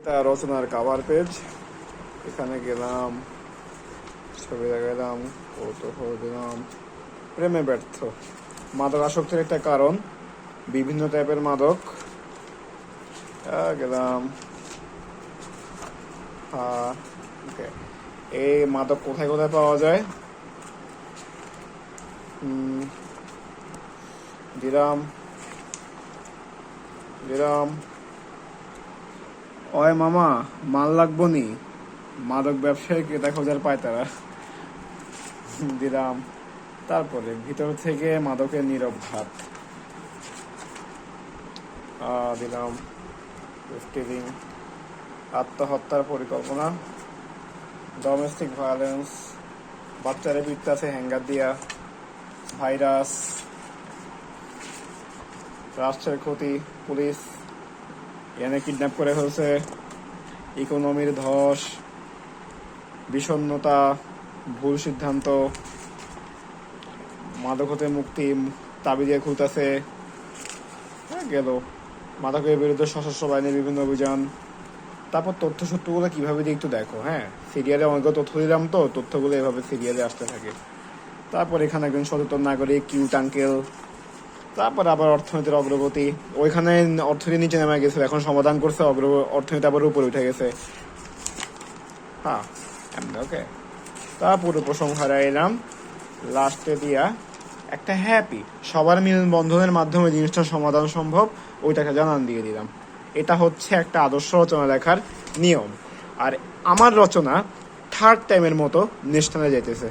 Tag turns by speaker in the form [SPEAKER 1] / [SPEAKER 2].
[SPEAKER 1] তার রচনার cover page, এখানে গেলাম, ছবি লাগালাম, কৌতূহল দিলাম। প্রেমে ব্যর্থ, মাদক আসক্তির একটা কারণ, বিভিন্ন টাইপের মাদক। গেলাম। ওকে, এই মাদক কোথায় কোথায় পাওয়া যায়? দিলাম দিলাম। ওই মামা, মাল লাগবো নি? মাদক ব্যবসায়ী ক্রেতা খোঁজার পায় তারা। দিলাম। তারপরে ভিতর থেকে মাদকের নীরব ঘাত। দিলাম। স্টিলিং, আত্মহত্যার পরিকল্পনা, ডোমেস্টিক ভায়োলেন্স, বাচ্চারে পিটতাছে হ্যাঙ্গার দিয়া, ভাইরাস, রাষ্ট্রের ক্ষতি, পুলিশ এনে কিডন্যাপ করে ফেলছে, ইকোনমির ধস, বিষণ্ণতা, ভুল সিদ্ধান্ত, মাদক হতে মুক্তি তাবিজে খুলতেছে। গেল। মাদকের বিরুদ্ধে সশস্ত্র বাহিনীর বিভিন্ন অভিযান। তারপর তথ্য সত্যগুলো কিভাবে দিয়ে একটু দেখো। হ্যাঁ, সিরিয়ালে অনেক তথ্য দিলাম, তো তথ্যগুলো এভাবে সিরিয়ালে আসতে থাকে। তারপর এখানে একজন সচেতন নাগরিক, কিউট আঙ্কেল। তারপর আবার অর্থনীতির অগ্রগতি, ওইখানে অর্থনীতি নিচে নেমে গেছিল, এখন সমাধান করছে, অর্থনীতি আবার উপরে উঠে গেছে। হ্যাঁ, ওকে। তারপর উপসংহার হারাইলাম, লাস্টে দিয়া একটা হ্যাপি, সবার মিল বন্ধনের মাধ্যমে জিনিসটা সমাধান সম্ভব, ওইটাকে জানান দিয়ে দিলাম। এটা হচ্ছে একটা আদর্শ রচনা লেখার নিয়ম। আর আমার রচনা থার্ড টাইমের মতো নিষ্ঠানে যাইতেছে।